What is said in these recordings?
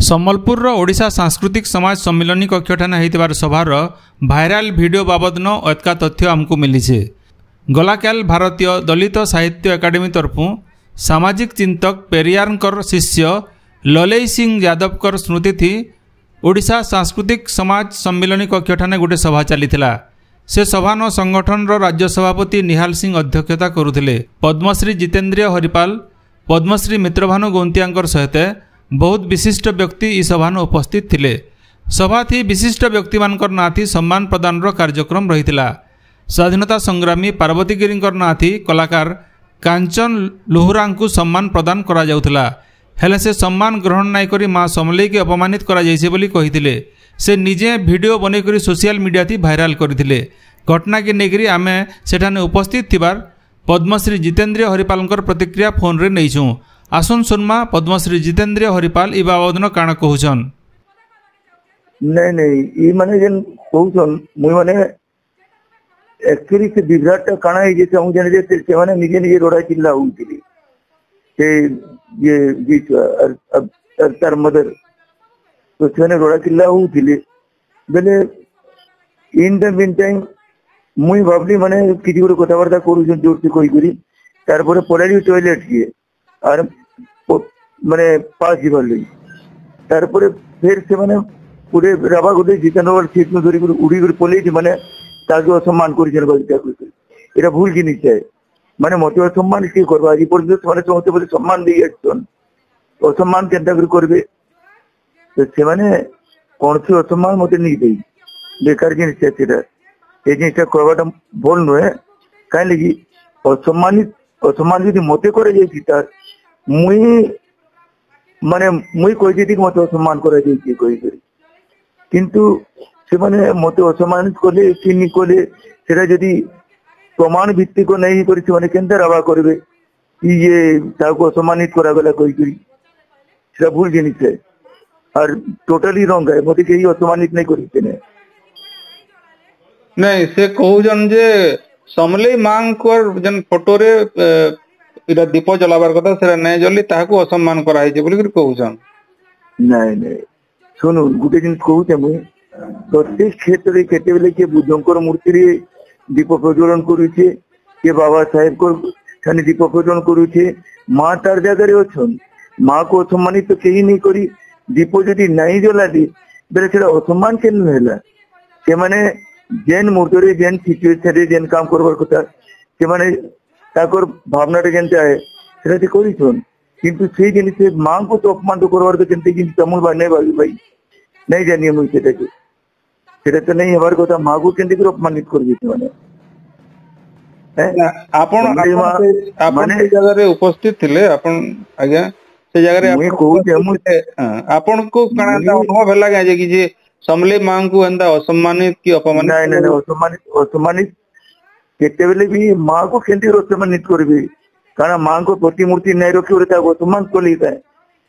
ସମ୍ବଲପୁରର ଓଡ଼ିଶା ସାଂସ୍କୃତିକ ସମାଜ ସମ୍ମିଳନୀ କକ୍ଷଠାନେ ହୋଇଥିବାର ସଭାର ଭାଇରାଲ ଭିଡ଼ିଓ ବାବଦନ ଅତକା ତଥ୍ୟ ଆମକୁ ମିଳିছে। ଗଲାକାଲ ଭାରତୀୟ ଦଳିତ ସାହିତ୍ୟ ଏକାଡେମୀ ତରଫୁ ସାମାଜିକ ଚିନ୍ତକ ପେରିୟାରଙ୍କର ଶିଷ୍ୟ ଲଲେଇ ସିଂ ଯାଦବଙ୍କର ସ୍ମୃତିଥି ଓଡ଼ିଶା ସାଂସ୍କୃତିକ ସମାଜ ସମ୍ମିଳନୀ କକ୍ଷଠାନେ ଗୋଟିଏ ସଭା ଚାଲିଥିଲା। ସେ ସଭାନ ସଂଗଠନର ରାଜ୍ୟ ସଭାପତି ନିହାଲ ସିଂ ଅଧ୍ୟକ୍ଷତା କରୁଥିଲେ। ପଦ୍ମଶ୍ରୀ ଜିତେନ୍ଦ୍ରିୟ ହରିପାଲ, ପଦ୍ମଶ୍ରୀ ମିତ୍ରଭାନୁ ଗୌନ୍ତିଆଙ୍କର ସହିତ बहुत विशिष्ट व्यक्ति इस सभान उपस्थित थिले। सभा थी विशिष्ट व्यक्ति मानकर ना थी सम्मान प्रदान कार्यक्रम रही। स्वाधीनता संग्रामी पार्वती गिरींकर ना थी कलाकार कांचन लोहरा को सम्मान प्रदान करा जाउथला। हेले से सम्मान ग्रहण नाई करी माँ समलेई के अपमानित करा जाइसे बोली कहिथिले। से निजे वीडियो बनै करी सोशल मीडिया थी भाइराल करथिले। घटना के नेकरी आमे सेठाने उपस्थित थिबार पद्मश्री जितेन्द्रिय हरिपालकर प्रतिक्रिया फोन रे नैछू। आसन सुनमा पद्मश्री जितेन्द्रिय हरिपाल इ बाबदन काना कहउछन। नहीं नहीं ई माने जन कहउछन मुई माने एक्चुअली से विराट काना है जैसे हम जाने जे से माने निजे निजे रोड़ा चिल्ला होउतिली से ये जी अर मदर तो छने रोड़ा चिल्ला होउतिली बेले इन द मीन टाइम मुई भाबली माने किछि गुरो कथाबार्ता करूछन जोर से कहि करी तार परे पड़ाली टॉयलेट किए और माने पास जीवन लई तार परे फिर से माने पूरे राबा गुदे जितनवर सीट में धरी उड़ी कर पलेज माने ताके असम्मान करिছেন বলতে কইছে। এটা ভুল জিনিস है माने মতে असम्मान কি করবে আজি পর্যন্ত মানে সমস্ত বলে সম্মান দিয়ে আসছেন असम्मान কেনটা করে করবে তো সে মানে কোনছি असम्मान মতে নি দেই বেকার জিনিস সেটা এই জিনিসটা করবাটা ভুল নয় কাই লাগি असम्मान যদি মতে করে যাইছি তার मुई माने मुई कोई थी मत असम्मान करा जाइए कोई करी किंतु से माने मत असम्मानित कले कि कले सेटा जदि प्रमाण भित्तिक नहीं करी से माने केनता रावा करबे ये ताको असम्मानित करा गला कोई करी सेटा भूल जिनिस है और टोटली रॉन्ग है मते केही असम्मानित नहीं करी ने नहीं से कहउजन जे समले मांग कर जन फोटो रे इरा दीप जलाबार कथा सेरा नै जली ताहाको असम्मान कराई जे बोली कहउछन। नहीं नहीं सुनो गुटे दिन कहउते मुई प्रत्येक क्षेत्र रे केते बेले के बुद्धंकर मूर्ति रे दीप प्रज्वलन करूछे के बाबा साहेब को खाने दीप प्रज्वलन करूछे मां तार जगह रे अछन मां को असम्मानित तो केही नहीं करी दीप जदी नहीं जला दी बेले सेरा असम्मान केन होला से माने जेन मूर्ति रे जेन सिचुएशन रे जेन काम करबार कथा से माने ताकर भावनाटा जेनता है सेटा करिछन किंतु से जिनिस मां को तो अपमान तो करवार तो केनते जिनिस तमुल बाने भाई नहीं जानिए मुई सेटा तो नहीं हमार कथा मां को केनते कर अपमानित कर दिते माने आपण आपण से जगह रे उपस्थित थिले आपण आज्ञा से जगह रे मुई कहू जे मु आपण को कणा अनुभव होला जे कि जे समले मां को अंदा असम्मानित की अपमानित नहीं असम्मानित केते बेले भी मां को केनते असम्मानित करबे कारण मां को प्रतिमूर्ति नहीं रखी और ताको सम्मान कोली है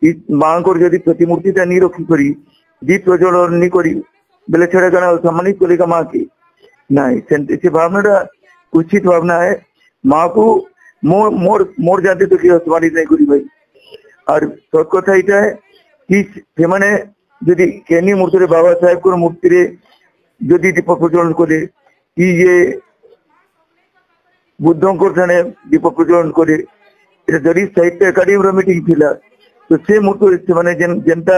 ई मां को यदि प्रतिमूर्ति ता नहीं रखी करी दीप प्रज्वलन नहीं करी बेले छड़ा कना सम्मानित कोली का मां की नहीं से भावनाटा उचित भावना है मां को मोर जाते तो कि सम्मानित नहीं करी भाई और सत कथा इटा है कि से माने यदि केनी मूर्ति रे बाबा साहेब को मूर्ति रे यदि दीप प्रज्वलन करे कि ये बुद्धंकर थाने दीप प्रज्वलन करे जदि साहित्य एकाडेमी मीटिंग थिला तो से मूर्ति से माने जनता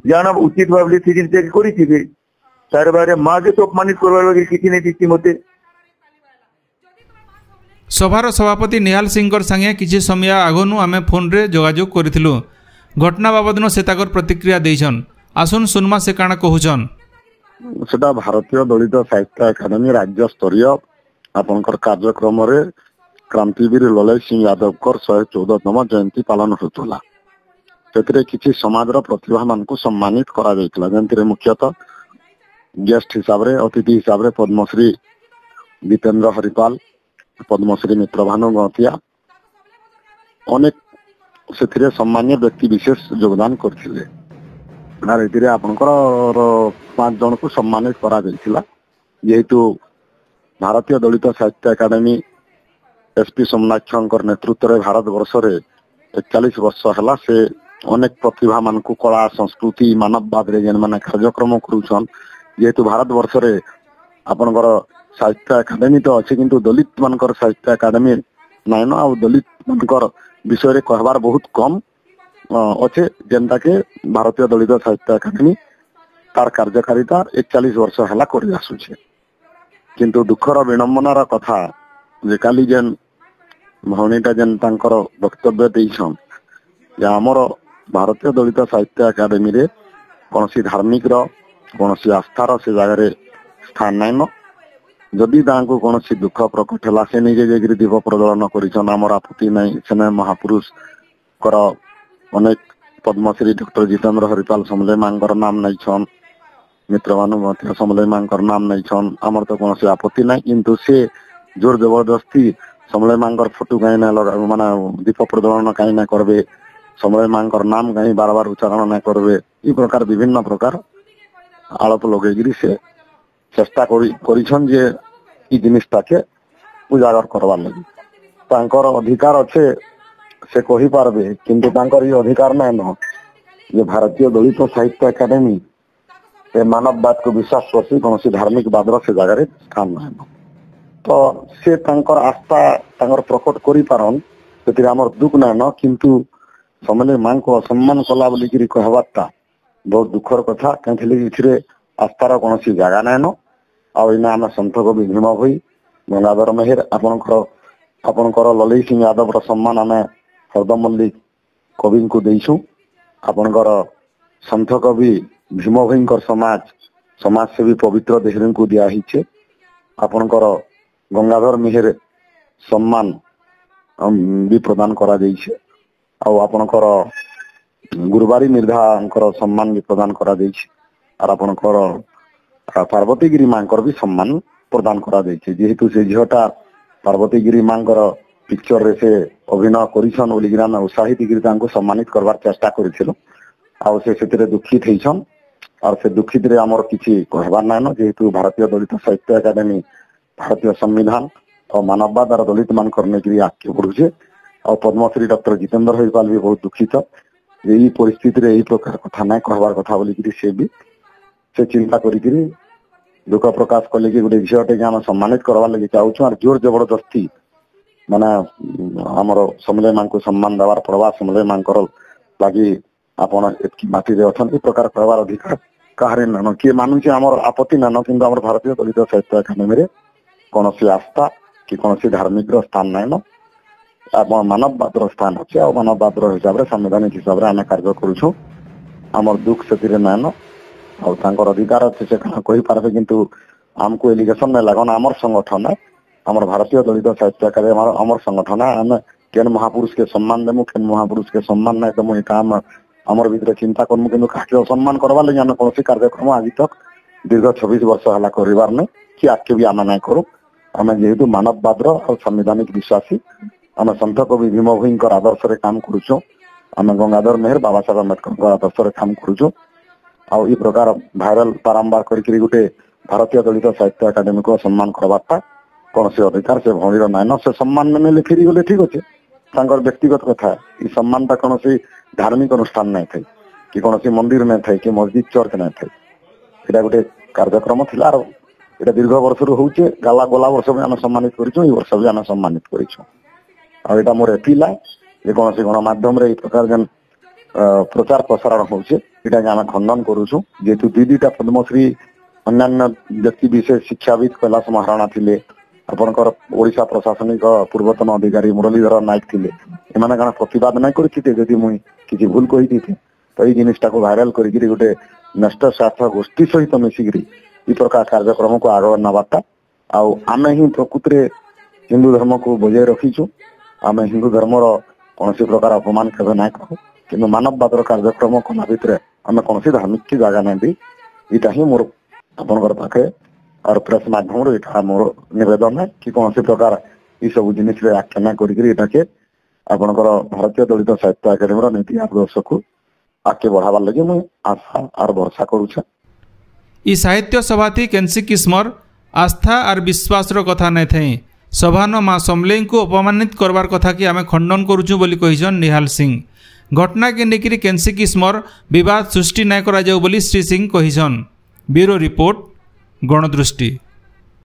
जाना उचित भावले से जिनसे करी थिबे तार बारे मां के तो अपमानित करवार लगे किछि नै दिसि मते। सभार सभापति निहाल सिंगर संगे किछि समय आगनु आमे फोन रे जोगाजोग करिथिलु। घटना बाबदनो से ताकर प्रतिक्रिया दैछन। आसुन सुनमा से काना कहउछन। सेटा भारतीय दलित साहित्य एकाडेमी राज्य स्तरीय आपनकर कार्यक्रम रे क्रांतिवीर ललेई सिंह यादवकर 114तम जयंती पालन होतला सेतरे किछि समाजर प्रतिभा मान को सम्मानित करा जायतला जयंती रे मुख्यतः गेस्ट हिसाब रे अतिथि हिसाब रे पद्मश्री जितेन्द्र हरिपाल पद्मश्री मित्रभानु गौतिया अनेक सेथिरे सम्मान्य व्यक्ति विशेष योगदान करथिले आर एतिरे आपनकर 5 जन को सम्मानित करा जायतला जेहेतु भारतीय दलित साहित्य एकाडेमी एसपी सोमनाथ नेतृत्व में भारत वर्ष 41 वर्ष है से अनेक प्रतिभा मान को कला संस्कृति मानववाद रे जेन माने कार्यक्रम करूछन जेहेतु भारत वर्ष रे आपनकर साहित्य एकाडेमी तो अच्छे किंतु दलित मानकर साहित्य एकाडेमी नाइन आ दलित मानकर विषय रे कहबार बहुत कम अच्छे जेनटा के भारतीय दलित साहित्य एकाडेमी तार कार्यकारिता 41 वर्ष हला करि आसुछे किंतु दुखर विडंबनार कथा जे काली जेन भवनीटा जेन तांकर वक्तव्य देइछन जे हमर भारतीय दलित साहित्य एकाडेमी रे कोनसी धार्मिक रो कोनसी आस्थार से जगह रे स्थान नाइन जदि तांको कोनसी दुख प्रकट हला से निजे जेगिरी दीप प्रज्वलन करिछन हमर आपत्ति नै सेने महापुरुष कर अनेक पद्मश्री डॉक्टर जितेंद्र हरिपाल समले मांगर नाम नै छन मित्रमानु मध्य समले मांगर नाम नै छन हमर तो कोनसी आपत्ति नै किंतु से जोर जबरदस्ती समले मांगर फोटो काई ना लगा माने दीप प्रज्वलन काई ना करबे समले मांगर नाम काई बार बार उच्चारण ना करबे ई प्रकार विभिन्न प्रकार आलोप लगेगिरी से चेष्टा करिछन जे ई जिनिसटा के उजागर करबार लागि तांकर अधिकार अच्छे से कहि पारबे किंतु तांकर ई अधिकार नै न जे भारतीय दलित साहित्य एकाडेमी ए मानववाद को विश्वास करसी कोनसी धार्मिक वादर से जगह रे स्थान नै तो से तांकर आस्था तांकर प्रकट करि पारन सेतिर हमर दुख नै न किंतु समले मां को सम्मान कला बोली कि कहबाता बहुत दुखर कथा कथले इथिरे आस्थार कोनसी जगह नै न आ इना हम संत कवि भीम भई गंगाधर मेहर आपनकर ललई सिंह यादव रो सम्मान हमें हरदम मल्लिक कवि को देइछु आपनकर संत कवि भीम भईकर समाज सेवी पवित्र देहरन को दिया हिचे आपनकर गंगाधर मेहर सम्मान भी प्रदान करा जाइछे आ आपनकर गुरुबारी मिर्धांकर सम्मान भी प्रदान करा जाइछे और आपनकर पार्वतीगिरी मांकर भी सम्मान प्रदान करा जाइछे जेहेतु से झियोटा पार्वतीगिरी मांकर पिक्चर रे से अभिनय करिछन ओलिगिरा में उत्साहित गिरी तांको सम्मानित करबार चेष्टा करिथिलो आ से सेतिरे दुखित हेछन और से दुखित रे हमर किछि कहबार नै न जेहेतु भारतीय दलित साहित्य एकाडेमी भारतीय संविधान और मानववाद और दलित मान करने के लिए आगे बढ़ुचे और पद्मश्री डॉक्टर जितेंद्र हरिपाल भी बहुत दुखित यही परिस्थिति रे यही प्रकार कथा ना कहबार कथा बोली कि से चिंता करी दुख प्रकाश कले कि गोटे झीटे आम सम्मानित करवा लगी चाहूँ और जोर जबरदस्ती माने आमर समले मां को सम्मान देवार पड़वा समले मां लगी आपण एतकी माटी रे अछन ई प्रकार कहबार अधिकार काहरे न किए मानुचे आमर आपत्ति न किंतु आमर भारतीय दलित साहित्य एकाडेमी रे कोनसी आस्था कि कोनसी धार्मिक स्थान नै न मानववाद स्थान अच्छे आ मानववाद हिसाब से संवैधानिक हिसाब से आम कार्य करूँ आमर दुख से ना न आर अधिकार अच्छे से कही पारे किंतु आमको एलिगेशन नहीं लगन आमर संगठन है आमर भारतीय दलित साहित्य एकाडेमी आमर संगठन है आम केन महापुरुष के सम्मान देमु केन महापुरुष के सम्मान नहीं देमु ये आमर भीतर चिंता करमु किंतु काके सम्मान करवा लगे आम कौन कार्यक्रम आज तक दीर्घ 26 वर्ष है करार नहीं कि आगे भी आम नहीं करूँ आम जेहेतु मानववाद और संवैधानिक विश्वासी आम सन्त कवि भीम भईकर आदर्श रे काम करूँ आम गंगाधर मेहर बाबा साहेब अम्बेडकर आदर्श रे काम करूँ आउ ई प्रकार भाइराल बारंबार करके गोटे भारतीय दलित साहित्य एकाडेमी को सम्मान करवाटा कौन से अधिकार से भौणीर नाइन से सम्मान ने फेरी गले ठीक अच्छे व्यक्तिगत कथा ये सम्मानटा कौन से धार्मिक अनुष्ठान नहीं थे कि कौन से मंदिर नहीं थे कि मस्जिद चर्च नहीं थे ये गोटे कार्यक्रम थिला ये दीर्घ वर्ष होचे गला वर्ष भी आम सम्मानित कर वर्ष भी आम सम्मानित कर मोर अपील है जे कौन से गणमाध्यम रे प्रकार जन प्रचार प्रसारण होचे इटा आम खंडन करूँ जेहेतु दुईटा पद्मश्री अन्य व्यक्ति विशेष शिक्षाविद कैलाश महाराणा थिले आपनकर ओडिशा प्रशासनिक पूर्वतन अधिकारी मुरलीधर नायक थिले एमाने काना प्रतिवाद नहीं करथिते जदि मुई किछि भूल कहि थी तो ये जिनिसटा को भाइराल करिगिरी गोटे नष्ट स्वार्थ गोष्ठी सहित मिसिगिरी ई प्रकार कार्यक्रम को आगे नबाटा आउ आमे ही प्रकृति हिंदू धर्म को बजाय रखीचु आम हिंदू धर्म कौन प्रकार अपमान केवे ना करू कि मानववाद कार्यक्रम कला भितर आम कौन धार्मिक की जगह नहीं दी इटा ही मोर आपनकर पाखे और प्रेस माध्यम यहाँ मोर निवेदन है कि कौन प्रकार ये सब जिनिस आख्याना करके आपनकर भारतीय दलित साहित्य एकाडेमी नीति आदर्श को आगे बढ़ावार लगे मुझे आशा और भरसा करुछे। ई साहित्य सभा थी केनसी किस्मर आस्था और विश्वास कथा नहीं थे सभान माँ समलेई को अपमानित करवार कथा कि आम खंडन करुचु बोली कहिछन निहाल सिंह। घटना के लेकिन केनसी किस्मर विवाद सृष्टि न करा जाऊ बोली श्री सिंह कहिसन। Bureau report गणदृष्टि।